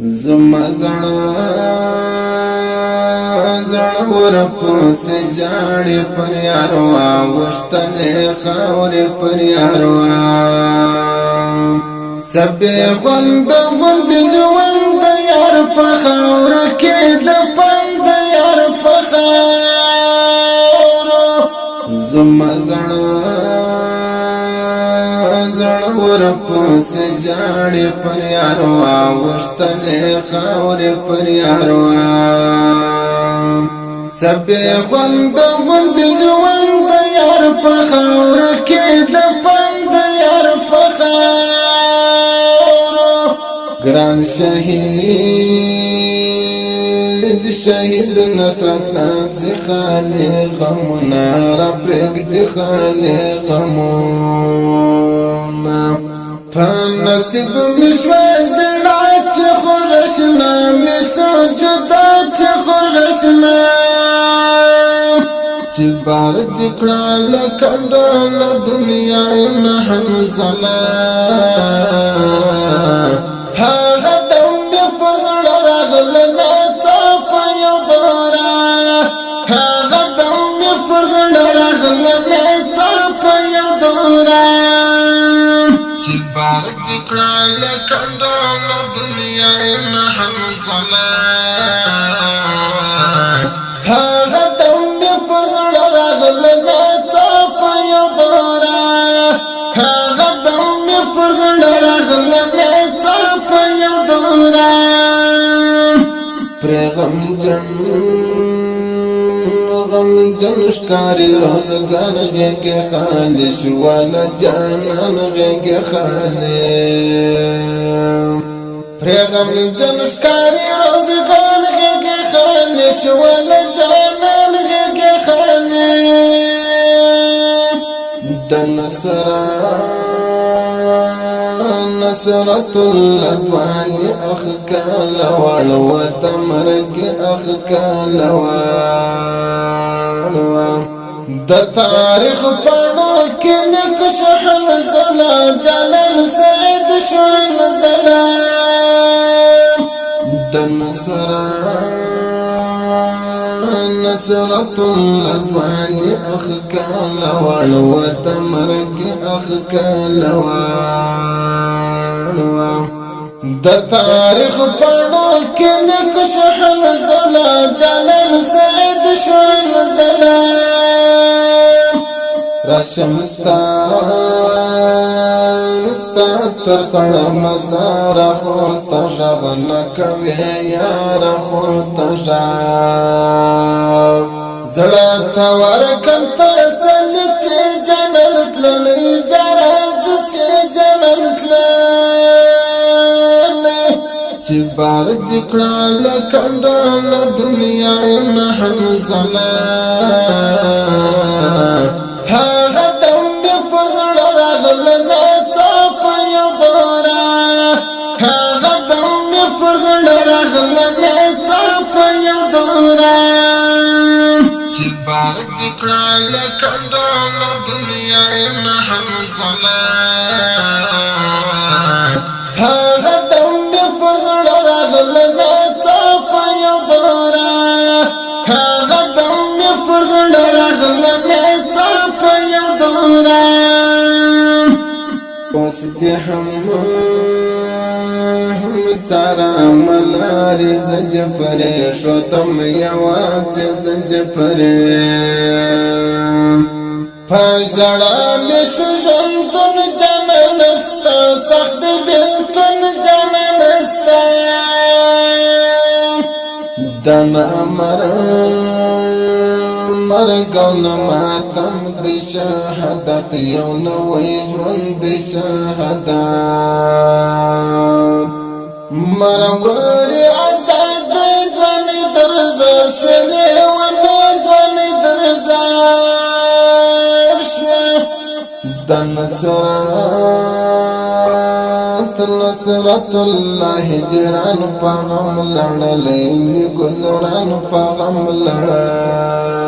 زما زړه ورپس جاړي پر یاروا وشتلې خاورې پر یاروا سبې خوند غوند ژوند یار په خاور کې د پند یار په خاور زما زړه ورپس جاړي پر یاروا وشتلې خاورې پر یاروا سبې خوند غوند ژوند یار په خاور کې د پند یار په خاور ګران شهید نصرت نازي خالي غمنا ربك دي خالي غمنا فنصيب مشواج العج خرشنا مسجدات خرشنا چبار دکڑا لکڑن دنیا نحمزلا هاغا دم پر رغلنا صافا یودورا هاغا دم پر رغلنا صافا یودورا چبار دکڑا لکڑن دنیا نحمزلا هاغا دم پر رغلنا صافا یودورا هاغا دم پر رغلنا صافا یودورا غم جن شکاری روزگان غیگی خالی شوالا جانان غیگی خالی غم جن شکاری روزگان غیگی خالی شوالا جانان غیگی خالی دن نصرت الافوان اخکال وړو تمرګ اخکال وړو د تاریخ پاڼو کې نقش حنزلا جلال سعید شون زلا د نصرت الافوان اخکال وړو تمرګ اخکال د تاریخ پاڼو کې نقش حنزلا جلال سعید شون زلا راشمستا تر خړ مزار خو ته شغل کوي یار خو ته زړه تا ورکم ته سل چې جنت للی برات چې جنت چې بار دکړه لکندل دنیا نه حمزلا هغه دم په زړه راغلنا صافا یودورا هغه دم په زړه راغلنا صافا یودورا چې بار دکړه لکندل دنیا نه حمزلا هغه صافا یودورا هغه دم پر زړه راغلنا صافا یودورا اوس دې هم سارا ملاري زج پرې شو تم یواز زج پرې پښړا مې شو ژوندون جننستا سخت بلتون جننستا دنا مرګون ماتم د شهادت یو نوې ژوند د شهادت مرګوري آزاد ځوان درزا شولې ونه ځوان درزا شو د نصرت الله جران پاغم لړلې گزاران پاغم لړلې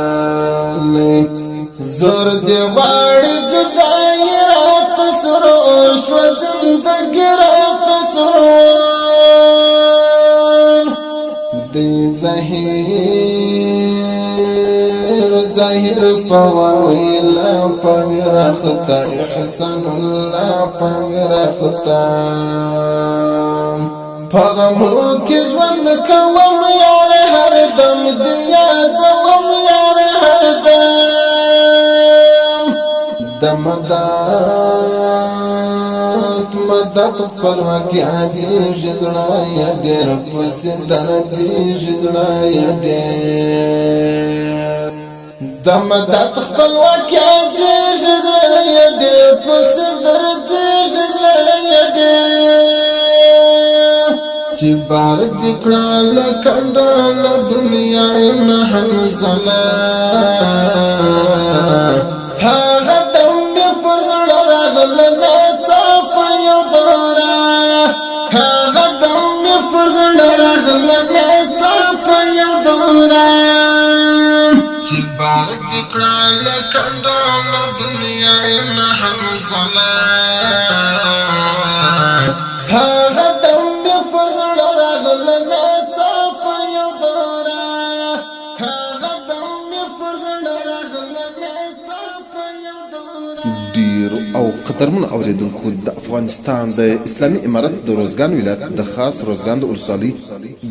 زور دی غاړي جدای رات سرور شو زندګی رات سرور خیر پویلا پویرختا احسان الله پویرختا پغمو کی ژوند کوم یار هر دم دی یادوم یار هر دم مدد خپلواکي دې ژړا یا ډېر پس دردي ژړا یا ډېر د مدد خپلواکي دې ژړا یا ډېر پس دردي ژړا یا ډېر چې بار دکړه لکړه دنیا نه هم زما هغه دم پر زړه راغله دنیا نه هم زما هغه دم پر زړه راغله ناڅاپه یو دوره هغه دم پر زړه راغله ناڅاپه یو دوره ډیر او قدرمن اوریدونکو د افغانستان د اسلامي امارت د روزګان ولایت د خاص روزګان د ولسوالۍ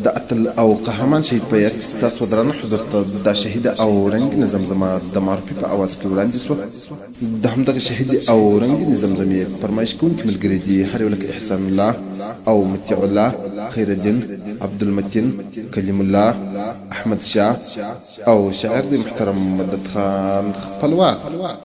د اتل او قهرمان شهید په یاد کې ستاسو درانه حضور ته د شهید او رنگین زمزمه د معرفي په اواز کې وړاندې شوه د همدغه شهید او رنگین زمزمې فرمایش کوونکي ملګري دي هر یو لکه احسان الله او متیع الله خیر الدین عبدالمتین کلیم الله احمد شاه او شاعر د محترم مدد خان خپلواک